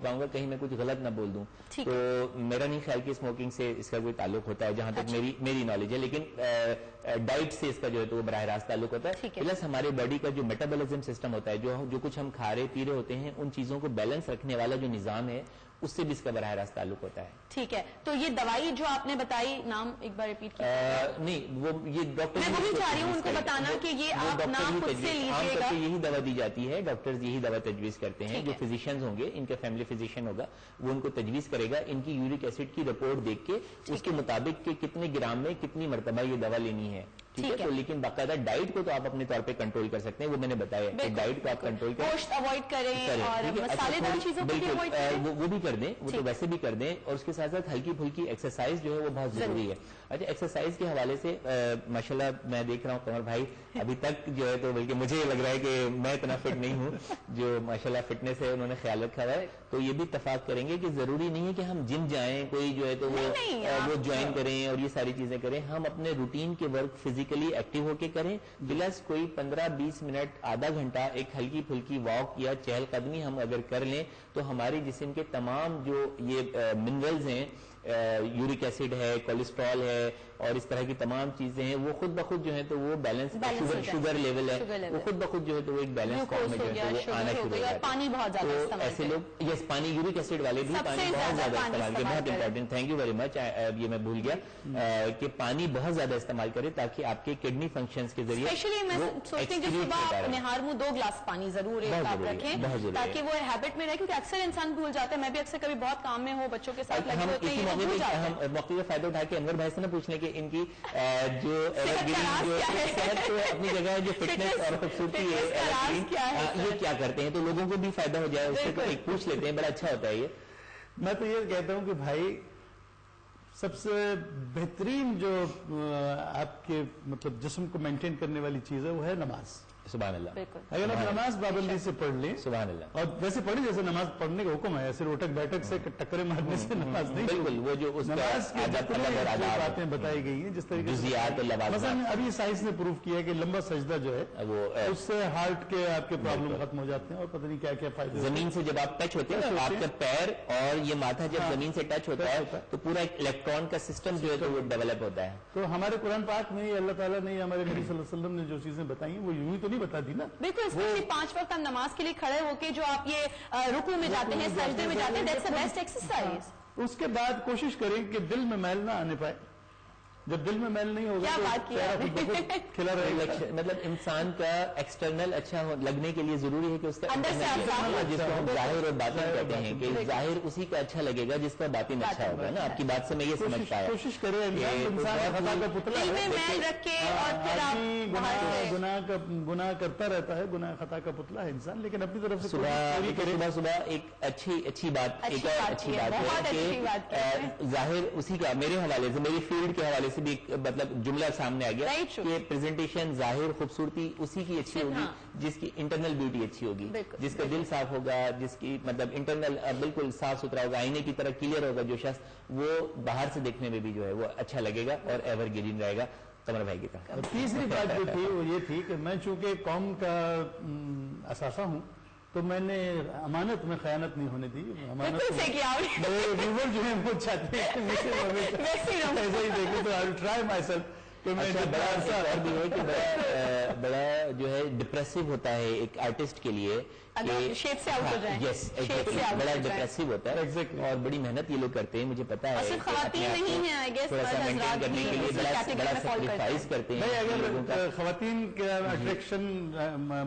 گا کہیں میں کچھ غلط نہ بول دوں. تو میرا نہیں خیال کہ اسموکنگ سے اس کا کوئی تعلق ہوتا ہے جہاں تک میری نالج ہے, لیکن ڈائٹ سے اس کا جو ہے تو وہ براہ راست تعلق ہوتا ہے. پلس ہمارے باڈی کا جو میٹابولزم سسٹم ہوتا ہے, جو کچھ ہم کھا رہے پی رہے ہوتے ہیں, ان چیزوں کو بیلنس رکھنے والا جو نظام ہے اس سے بھی اس کا براہ راست تعلق ہوتا ہے. ٹھیک ہے. تو یہ دوائی جو آپ نے بتائی, نام ایک بار ریپیٹ کیجیے. نہیں, وہ یہ ڈاکٹر, میں وہی چاہ رہی ہوں ان کو بتانا کہ یہ آپ نام خود سے لیجیے گا. یہی دوا دی جاتی ہے, ڈاکٹرز یہی دوا تجویز کرتے ہیں. جو فزیشینز ہوں گے, ان کا فیملی فزیشین ہوگا, وہ ان کو تجویز کرے گا. ان کی یورک ایسڈ کی رپورٹ دیکھ کے اس کے مطابق کہ کتنے گرام میں کتنی مرتبہ یہ دوا لینی ہے. ٹھیک ہے. تو لیکن باقاعدہ ڈائٹ کو تو آپ اپنے طور پہ کنٹرول کر سکتے ہیں, وہ میں نے بتایا کہ ڈائٹ کو آپ کنٹرول کریں, گوشت اوائڈ کریں اور مسالے دار چیزوں کو بھی اوائڈ کریں, وہ بھی کر دیں, وہ تو ویسے بھی کر دیں. اور اس کے ساتھ ساتھ ہلکی پھلکی ایکسرسائز جو ہے وہ بہت ضروری ہے. اچھا, ایکسرسائز کے حوالے سے ماشاءاللہ میں دیکھ رہا ہوں قمر بھائی ابھی تک جو ہے تو بلکہ مجھے یہ لگ رہا ہے کہ میں اتنا فٹ نہیں ہوں, جو ماشاءاللہ فٹنس ہے انہوں نے خیال رکھا ہوا ہے. تو یہ بھی اتفاق کریں گے کہ ضروری نہیں ہے کہ ہم جم جائیں, کوئی جو ہے تو وہ جوائن کریں اور یہ ساری چیزیں کریں. ہم اپنے روٹین کے ورک فزیکلی ایکٹیو ہو کے کریں, پلس کوئی 15-20 منٹ آدھا گھنٹہ ایک ہلکی پھلکی واک یا چہل قدمی ہم اگر کر لیں تو ہمارے جسم کے تمام جو یہ منرلز ہیں, یورک ایسڈ ہے, کولیسٹرول ہے اور اس طرح کی تمام چیزیں ہیں, وہ خود بخود جو ہے تو وہ بیلنس, شوگر لیول ہے وہ خود بخود جو ہے تو وہ ایک بیلنس فارم میں جو ہے وہ آنا شروع ہو جاتا ہے. پانی بہت زیادہ استعمال, ایسے لوگ یس پانی, یورک ایسڈ والے بھی پانی بہت زیادہ استعمال کریں, بہت important. Thank you very much, یہ میں بھول گیا کہ پانی بہت زیادہ استعمال کریں تاکہ آپ کے کڈنی فنکشنز کے ذریعے, اسپیشلی میں سوچتی ہوں کہ صبح نہار منہ 2 گلاس پانی ضرور ایک آپ رکھیں تاکہ وہ ہیبٹ میں رہے, کیونکہ اکثر انسان بھول جاتا ہے. میں بھی اکثر کبھی بہت کام میں ہوں, بچوں کے ساتھ لگے ہوتے ہیں, ہم موقع کا فائدہ اٹھا کے انور بھائی سے نہ پوچھ لیں کہ ان کی جو صحت تو اپنی جگہ ہے, جو فٹنس اور خوبصورتی ہے یہ کیا کرتے ہیں, تو لوگوں کو بھی فائدہ ہو جائے اس سے. ایک پوچھ لیتے ہیں, بڑا اچھا ہوتا ہے یہ. میں تو یہ کہتا ہوں کہ بھائی سب سے بہترین جو آپ کے مطلب جسم کو مینٹین کرنے والی چیز ہے وہ ہے نماز. سبحان اللہ. اگر آپ نماز پابندی سے پڑھ لیں, سبحان اللہ, اور ویسے پڑھی جیسے نماز پڑھنے کا حکم ہے, صرف اٹک بیٹھک سے ٹکرے مارنے سے نماز نہیں. بالکل, وہ جو نماز کی باتیں بتائی گئی ہیں جس طریقے سے مثلا ابھی سائنس نے پروف کیا کہ لمبا سجدہ جو ہے وہ اس سے ہارٹ کے آپ کے پرابلم ختم ہو جاتے ہیں, اور پتہ نہیں کیا کیا فائدے. زمین سے جب آپ ٹچ ہوتے ہیں, آپ کا پیر اور یہ ماتھا جب زمین سے ٹچ ہوتا ہے تو پورا ایک الیکٹران کا سسٹم جو ہے تو وہ ڈیولپ ہوتا ہے. تو ہمارے قرآن پاک میں اللہ تعالیٰ نے, ہمارے نبی صلی اللہ علیہ وسلم نے جو چیزیں بتائی ہیں وہ یوں ہی تو نہیں بتا دی نا. بالکل, اسپیشلی 5 وقت ہم نماز کے لیے کھڑے ہو کے جو آپ یہ رکوع میں جاتے ہیں, سجدے میں جاتے ہیں, دیٹس دی بیسٹ ایکسرسائز. اس کے بعد کوشش کریں کہ دل میں میل نہ آنے پائے. جب دل میں میل نہیں ہوگا تو کھلا رہے گا. مطلب انسان کا ایکسٹرنل اچھا لگنے کے لیے ضروری ہے کہ اس کا جس کو ہم ظاہر اور باطن کہتے ہیں کہ ظاہر اسی کا اچھا لگے گا جس کا باطن اچھا ہوگا نا. آپ کی بات سے میں یہ سمجھ پایا. کوشش کریں, انسان خطا کا پتلا ہے, گناہ کرتا رہتا ہے, گناہ خطا کا پتلا ہے انسان, لیکن اپنی طرف سے صبح ایک اچھی بات ہے کہ ظاہر اسی کا, میرے حوالے سے, میری فیلڈ کے حوالے سے بھی مطلب جملہ سامنے آ گیا کہ پریزنٹیشن, ظاہر خوبصورتی اسی کی اچھی ہوگی جس کی انٹرنل بیوٹی اچھی ہوگی, جس کا دل صاف ہوگا, جس کی مطلب انٹرنل بالکل صاف ستھرا ہوگا, آئینے کی طرح کلیئر ہوگا جو شخص, وہ باہر سے دیکھنے میں بھی جو ہے وہ اچھا لگے گا اور ایور گرین رہے گا. قمر بھائی کی طرح تیسری بات جو تھی وہ یہ تھی کہ میں چونکہ قوم کا اثاثہ ہوں تو میں نے امانت میں خیانت نہیں ہونے دی. جو ہے وہ چاہتے ہیں ایسا ہی دیکھیں تو آئی ٹرائی مائی سیلف کہ میں بڑا جو ہے ڈپریسو ہوتا ہے ایک آرٹسٹ کے لیے, شیپ سے آؤٹ ہو جائیں. یس, بڑا ڈپریسو ہوتا ہے اور بڑی محنت یہ لوگ کرتے ہیں, مجھے پتا ہے. خواتین نہیں ہیں تھوڑا سا مینٹین کرنے کے لیے بڑا سیکریفائز کرتے ہیں. اگر خواتین کا اٹریکشن,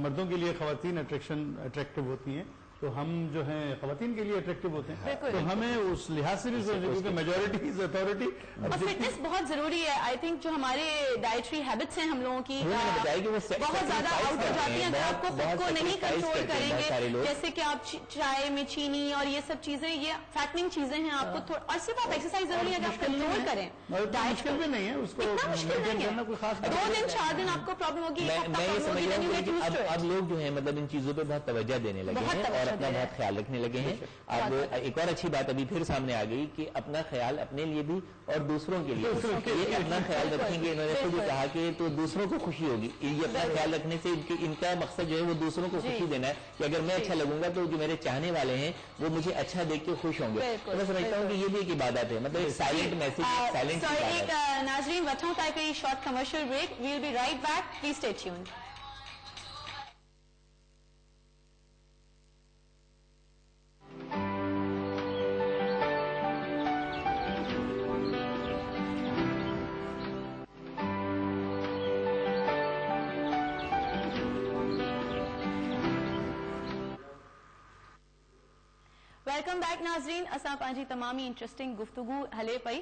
مردوں کے لیے خواتین اٹریکٹو ہوتی ہیں تو ہم جو ہیں خواتین کے لیے اٹریکٹو ہوتے ہیں, تو ہمیں اس لحاظ سے بھی کیونکہ میجورٹی از اتھارٹی. اور فٹنس بہت ضروری ہے. آئی تھنک جو ہمارے ڈائٹری ہیبٹس ہیں ہم لوگوں کی بہت زیادہ آؤٹ ہو جاتی ہیں. اگر آپ کو خود کو نہیں کنٹرول کریں گے, جیسے کہ آپ چائے میں چینی اور یہ سب چیزیں, یہ فیٹنگ چیزیں ہیں, آپ کو اور صرف آپ ایکسرسائز ضروری ہے, اگر آپ کنٹرول کریں. مشکل بھی نہیں ہے اس کو مینٹین کرنا, کوئی خاص 2 دن 4 دن آپ کو پرابلم ہوگی. میں یہ سمجھ رہا ہوں کہ اب لوگ جو ہیں مطلب ان چیزوں پہ بہت توجہ دینے لگے ہیں, اور اپنا بہت خیال رکھنے لگے ہیں. اب ایک اور اچھی بات ابھی پھر سامنے آ گئی کہ اپنا خیال اپنے لیے بھی اور دوسروں کے لیے یہ اپنا خیال رکھیں گے. انہوں نے خود کہا کہ تو دوسروں کو خوشی ہوگی. یہ اپنا خیال رکھنے سے ان کا مقصد جو ہے وہ دوسروں کو خوشی دینا ہے کہ اگر میں اچھا لگوں گا تو جو میرے چاہنے والے ہیں وہ مجھے اچھا دیکھ کے خوش ہوں گے. میں سمجھتا ہوں کہ یہ بھی ایک عبادت ہے, مطلب سائلنٹ میسج, سائلنٹ. ناظرین وطنوں کا کوئی short commercial break. We will be right back, please stay tuned. Welcome back ناظرین. اساں پانچی تمامی انٹرسٹنگ گفتگو ہلے پئی.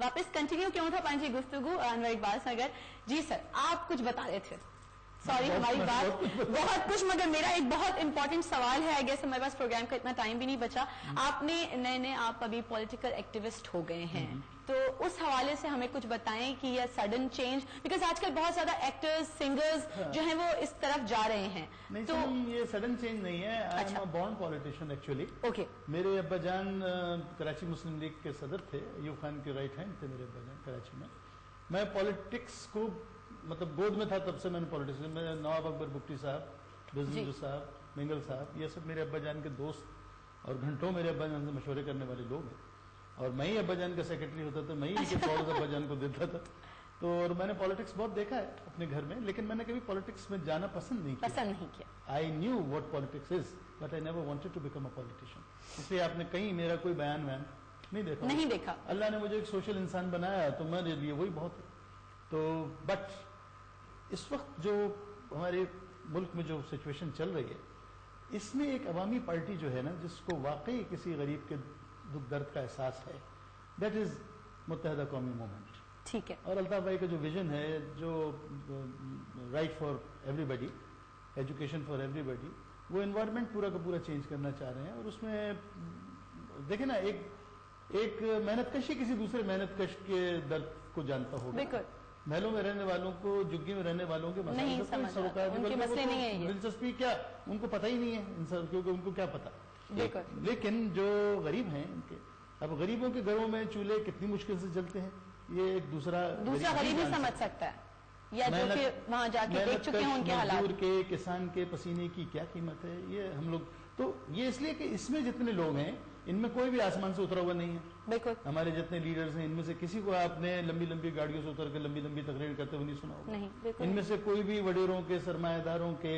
واپس کنٹینیو کیوں تھا پانچی گفتگو انور اقبال سنگر. جی سر, آپ کچھ بتا رہے تھے. سوری ہماری بات بہت کچھ, مگر میرا ایک بہت امپورٹنٹ سوال ہے. آئی گیس ہمارے پاس پروگرام کا اتنا ٹائم بھی نہیں بچا. آپ نے نئے آپ ابھی پولیٹیکل ایکٹیوسٹ ہو گئے ہیں, تو اس حوالے سے ہمیں کچھ بتائیں کہ یہ سڈن چینج, بیکاز آج کل بہت زیادہ ایکٹرز سنگرز جو ہیں وہ اس طرف جا رہے ہیں. تو یہ سڈن چینج نہیں ہے. I am a born politician actually. Okay. میرے ابا جان کراچی مسلم لیگ کے صدر تھے. ایوب خان کے رائٹ ہینڈ تھے میرے ابا جان کراچی میں. میں پالیٹکس کو مطلب گود میں تھا تب سے میں نے پالیٹکس میں. نواب اکبر بگٹی صاحب, بزنجو صاحب, منگل صاحب, یہ سب میرے ابا جان کے دوست اور گھنٹوں میرے ابا جان سے مشورے کرنے والے لوگ ہیں. اور میں ہی ابا جان کا سیکرٹری ہوتا تھا, میں ہی ان کے کالز ابا جان کو دیتا تھا. تو اور میں نے پالیٹکس بہت دیکھا ہے اپنے گھر میں, لیکن میں نے کبھی پالیٹکس میں جانا پسند نہیں کیا. I knew what politics is, but I never wanted to become a politician. اس لیے آپ نے کہیں میرا کوئی بیان نہیں دیکھا. اللہ نے مجھے ایک سوشل انسان بنایا تو میرے لیے وہی بہت ہے. تو بٹ اس وقت جو ہمارے ملک میں جو سچویشن چل رہی ہے, اس میں ایک عوامی پارٹی جو ہے نا, جس کو واقعی کسی غریب کے دکھ درد کا احساس ہے, دیٹ از متحدہ قومی موومنٹ. ٹھیک ہے. اور الطاف بھائی کا جو ویژن ہے, جو right for everybody, education for everybody, وہ انوائرمنٹ پورا کا پورا چینج کرنا چاہ رہے ہیں. اور اس میں دیکھیں نا, ایک محنت کش ہی کسی دوسرے محنت کش کے درد کو جانتا ہوگا. محلوں میں رہنے والوں کو, جھگی میں رہنے والوں کے دلچسپی کیا, ان کو پتہ ہی نہیں ہے ان سب, کیونکہ ان کو کیا پتا. لیکن جو غریب ہیں ان کے, اب غریبوں کے گھروں میں چولہے کتنی مشکل سے جلتے ہیں, یہ ایک دوسرا غریب ہی سمجھ سکتا ہے. یا جو کہ وہاں جا کے دیکھ چکے ہیں ان کے حالات, مزدور کے, کسان کے پسینے کی کیا قیمت ہے, یہ ہم لوگ. تو یہ اس لیے کہ اس میں جتنے لوگ ہیں ان میں کوئی بھی آسمان سے اترا ہوا نہیں ہے. بالکل. ہمارے جتنے لیڈرز ہیں ان میں سے کسی کو آپ نے لمبی لمبی گاڑیوں سے اتر کے لمبی لمبی تقریر کرتے ہوئے نہیں سنا ہوگا. ان میں سے کوئی بھی وڈیروں کے, سرمایہ داروں کے,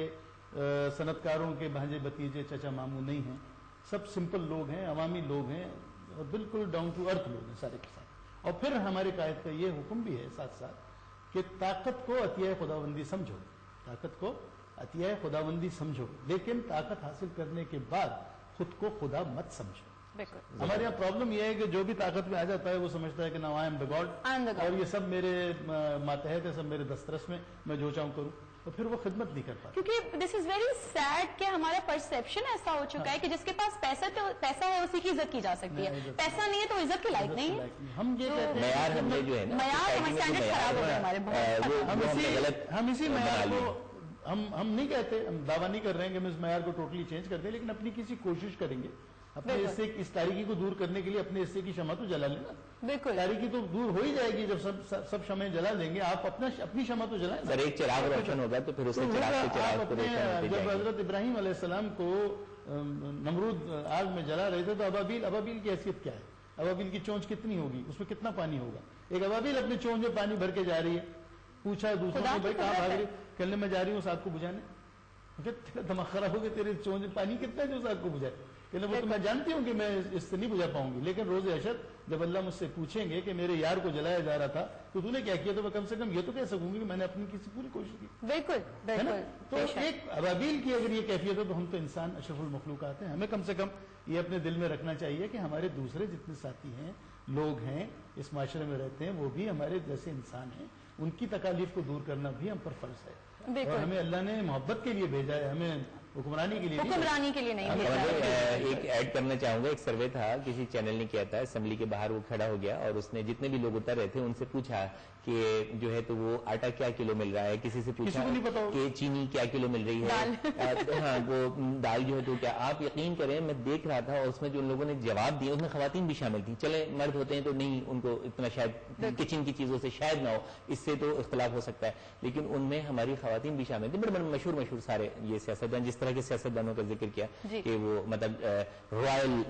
صنعت کاروں کے بھانجے بتیجے, چچا ماموں نہیں ہیں. سب سمپل لوگ ہیں, عوامی لوگ ہیں, اور بالکل ڈاؤن ٹو ارتھ لوگ ہیں سارے کے ساتھ. اور پھر ہمارے قائد کا یہ حکم بھی ہے ساتھ ساتھ کہ طاقت کو عطیہ خداوندی سمجھو, طاقت کو عطیہ خداوندی سمجھو, لیکن طاقت حاصل کرنے کے بعد خود کو خدا مت سمجھو. ہمارے یہاں پرابلم یہ ہے کہ جو بھی طاقت میں آ جاتا ہے وہ سمجھتا ہے کہ now I am the God, اور یہ سب میرے ماتحت ہے, سب میرے دسترس میں, میں جو چاہوں کروں. تو پھر وہ خدمت نہیں کر پاتا. کیونکہ دس از ویری سیڈ کہ ہمارا پرسپشن ایسا ہو چکا ہے کہ جس کے پاس پیسہ ہے اسی کی عزت کی جا سکتی ہے, پیسہ نہیں ہے تو عزت کے لائق نہیں ہے. ہم یہ کہتے ہیں ہم اسی معیار کو ہم نہیں کہتے, ہم دعویٰ نہیں کر رہے ہیں کہ ہم اس معیار کو ٹوٹلی چینج کر دیں, لیکن اپنی کسی کوشش کریں گے اپنے حصے, اس تاریکی کو دور کرنے کے لیے اپنے حصے کی شمع تو جلا لینا. بالکل, تاریکی تو دور ہو ہی جائے گی جب سب شمعیں جلا لیں گے. آپ اپنی شمع تو جلائیں. اگر ایک چراغ روشن ہوگا تو پھر اسے جب حضرت ابراہیم علیہ السلام کو نمرود آگ میں جلا رہے تھے تو ابابیل کی حیثیت کیا ہے, ابابیل کی چونچ کتنی ہوگی, اس میں کتنا پانی ہوگا. ایک ابابیل اپنی چونچ میں پانی بھر کے جا رہی ہے, پوچھا دوسروں نے بھائی کہاں بھاگ رہی, کہنے میں جا رہی ہوں ساتھ کو بجھانے. دماغ خراب ہو گیا, تیرے چونچ میں پانی کتنا ہے جو ساتھ کو بجھائے. کہ وہ تو میں جانتی ہوں کہ میں اس سے نہیں بجھا پاؤں گی, لیکن روز حشر جب اللہ مجھ سے پوچھیں گے کہ میرے یار کو جلایا جا رہا تھا تو نے کیا کیا, تو میں کم سے کم یہ تو کہہ سکوں گی کہ میں نے اپنی کسی پوری کوشش کی. بالکل. تو ایک ابابیل کی اگر یہ کیفیت ہے تو ہم تو انسان اشرف المخلوقات ہیں. ہمیں کم سے کم یہ اپنے دل میں رکھنا چاہیے کہ ہمارے دوسرے جتنے ساتھی ہیں, لوگ ہیں, اس معاشرے میں رہتے ہیں, وہ بھی ہمارے جیسے انسان ہیں. ان کی تکالیف کو دور کرنا بھی ہم پر فرض ہے, اور ہمیں اللہ نے محبت کے لیے بھیجا ہے, ہمیں حکمرانی کے لیے نہیں. ایک ایڈ کرنا چاہوں گا, ایک سروے تھا کسی چینل نے کیا تھا, اسمبلی کے باہر وہ کھڑا ہو گیا اور اس نے جتنے بھی لوگ اتر رہے تھے ان سے پوچھا کہ جو ہے تو وہ آٹا کیا کلو مل رہا ہے, کسی سے پوچھا کہ چینی کیا کلو مل رہی ہے, ہاں وہ دال جو ہے تو کیا. آپ یقین کریں میں دیکھ رہا تھا اور اس میں جو ان لوگوں نے جواب دیا اس میں خواتین بھی شامل تھیں. چلے مرد ہوتے ہیں تو نہیں, ان کو اتنا شاید کچن کی چیزوں سے شاید نہ ہو, اس سے تو اختلاف ہو سکتا ہے, لیکن ان میں ہماری خواتین بھی شامل تھیں. بڑے مشہور سارے یہ سیاستدان, جس طرح کے سیاستدانوں کا ذکر کیا کہ وہ مطلب رائل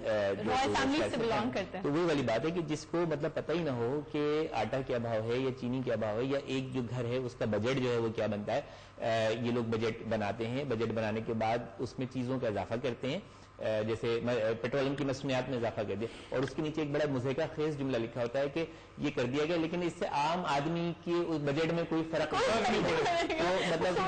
فیملی سے بلانگ کرتے ہیں, تو وہی والی بات ہے کہ جس کو مطلب پتہ ہی نہ ہو کہ آٹا کیا بھاؤ ہے یا چینی کیا بھاؤ ہے یا ایک جو گھر ہے اس کا بجٹ جو ہے وہ کیا بنتا ہے. یہ لوگ بجٹ بناتے ہیں, بجٹ بنانے کے بعد اس میں چیزوں کا اضافہ کرتے ہیں, جیسے پیٹرولیم کی مصنوعات میں اضافہ کر دیا اور اس کے نیچے ایک بڑا مضحکہ خیز جملہ لکھا ہوتا ہے کہ یہ کر دیا گیا لیکن اس سے عام آدمی کے بجٹ میں کوئی فرق نہیں پڑے. تو مطلب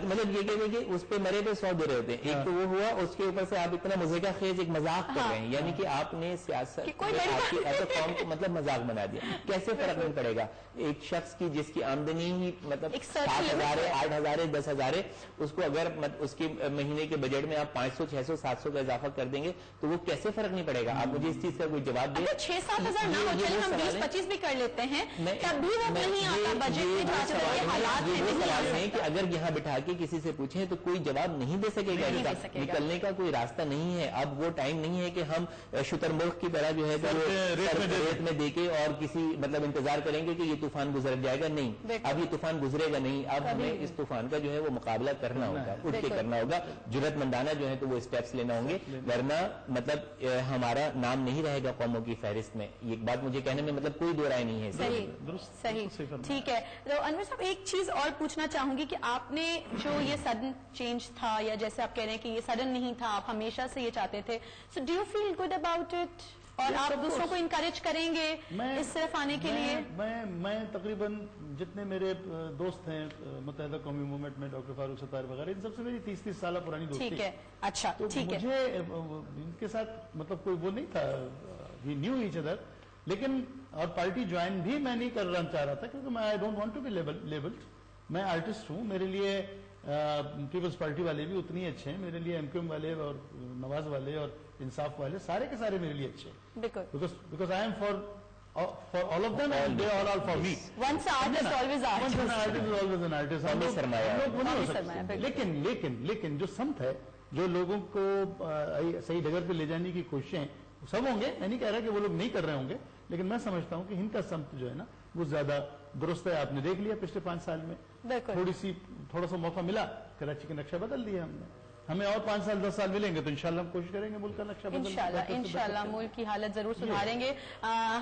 مطلب یہ کہ اس پہ مرے پہ 100 دے رہے ہوتے ہیں. ایک تو وہ ہوا, اس کے اوپر سے آپ اتنا مضحکہ خیز ایک مذاق کر رہے ہیں, یعنی کہ آپ نے سیاست قوم کو مطلب مذاق بنا دیا. کیسے فرق نہیں پڑے گا ایک شخص کی جس کی آمدنی ہی مطلب 7,000 ہے, 8,000 ہے, 10,000 ہے, اس کو اگر اس کے مہینے کے بجٹ میں آپ 500, 600, 700 کا اضافہ کر دیں گے تو وہ کیسے فرق نہیں پڑے گا. آپ مجھے اس چیز کا کوئی جواب دیں. 6-7 ہزار نہ ہو چلے ہم 20-25 بھی کر لیتے ہیں, تب بھی وہ نہیں آتا بجٹ میں. یہ سوال ہے کہ اگر یہاں بٹھا کے کسی سے پوچھیں تو کوئی جواب نہیں دے سکے گا, نکلنے کا کوئی راستہ نہیں ہے. اب وہ ٹائم نہیں ہے کہ ہم شتر مرغ کی طرح جو ہے ریت میں دے کے اور کسی مطلب انتظار کریں گے کہ یہ طوفان گزر جائے گا. نہیں, اب یہ طوفان گزرے گا نہیں. اب ہمیں اس طوفان کا جو ہے وہ مقابلہ کرنا ہوگا, اٹھ کے کرنا ہوگا. جرأت مندانہ جو ہے تو وہ اسٹیپس لینا ہوں گے, ورنہ مطلب ہمارا نام نہیں رہے گا قوموں کی فہرست میں. یہ بات مجھے کہنے میں مطلب کوئی دو رائے نہیں ہے. صحیح, ٹھیک ہے. تو انور صاحب ایک چیز اور پوچھنا چاہوں گی کہ آپ نے جو یہ سڈن چینج تھا, یا جیسے آپ کہہ رہے ہیں کہ یہ سڈن نہیں تھا, آپ ہمیشہ سے یہ چاہتے تھے, so do you feel good about it, اور آپ دوسروں کو انکریج کریں گے اس طرف آنے کے لیے؟ میں تقریباً جتنے میرے دوست ہیں متحدہ قومی موومنٹ میں, ڈاکٹر فاروق ستار وغیرہ, ان سب سے میری 30 سالہ پرانی دوستی. ٹھیک ہے, اچھا, ٹھیک ہے. مجھے ان کے ساتھ مطلب کوئی وہ نہیں تھا, وی نیو ایچ ادر, لیکن اور پارٹی جوائن بھی میں نہیں کرنا چاہ رہا تھا کیونکہ میں I don't want to be labelled. میں آرٹسٹ ہوں, میرے لیے پیپلز پارٹی والے بھی اتنی اچھے ہیں, میرے لیے MQM والے اور نواز والے اور انصاف والے سارے کے سارے میرے لیے اچھے ہیں, because I am for all of them and they all are for me. Once an artist always artist. Once an artist is always an artist. ہم لوگ نہیں ہو سکتے. لیکن جو سمت ہے, جو لوگوں کو صحیح ڈگر پہ لے جانے کی کوششیں سب ہوں گے, میں نہیں کہہ رہا کہ وہ لوگ نہیں کر رہے ہوں گے, لیکن میں سمجھتا ہوں کہ ان کا سمت جو ہے نا وہ زیادہ درست ہے. آپ نے دیکھ لیا پچھلے 5 سال میں تھوڑا سا موقع ملا, کراچی کا نقشہ بدل دیا ہم نے. ہمیں اور 5 سال 10 سال ملیں گے تو انشاءاللہ ہم کوشش کریں گے ملک کا نقشہ بدلنے. انشاءاللہ ملک کی حالت ضرور سدھاریں گے.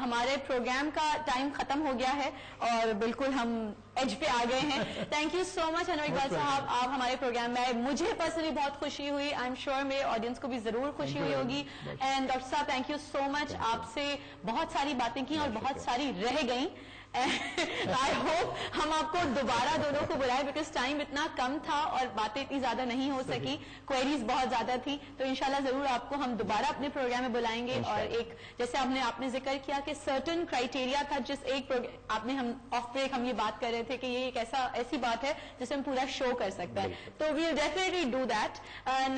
ہمارے پروگرام کا ٹائم ختم ہو گیا ہے اور بالکل ہم ایج پہ آ گئے ہیں. تھینک یو سو مچ انور اقبال صاحب, آپ ہمارے پروگرام میں آئے. مجھے پرسنلی بہت خوشی ہوئی, آئی ایم شیور میرے آڈینس کو بھی ضرور خوشی ہوئی ہوگی. اینڈ ڈاکٹر صاحب تھینک یو سو مچ, آپ سے بہت ساری باتیں کی اور بہت ساری رہ گئیں. آئی ہوپ ہم آپ کو دوبارہ دونوں کو بلائے, بیکاز ٹائم اتنا کم تھا اور باتیں اتنی زیادہ نہیں ہو سکی, کوئریز بہت زیادہ تھی. تو انشاءاللہ ضرور آپ کو ہم دوبارہ اپنے پروگرام میں بلائیں گے. اور ایک جیسے آپ نے ذکر کیا کہ سرٹن کرائیٹیریا تھا, جس ایک آپ نے ہم آف بریک ہم یہ بات کر رہے تھے کہ یہ ایک ایسی بات ہے جسے ہم پورا شو کر سکتے ہیں, تو وی ول ڈیفینیٹلی ڈو دیٹ.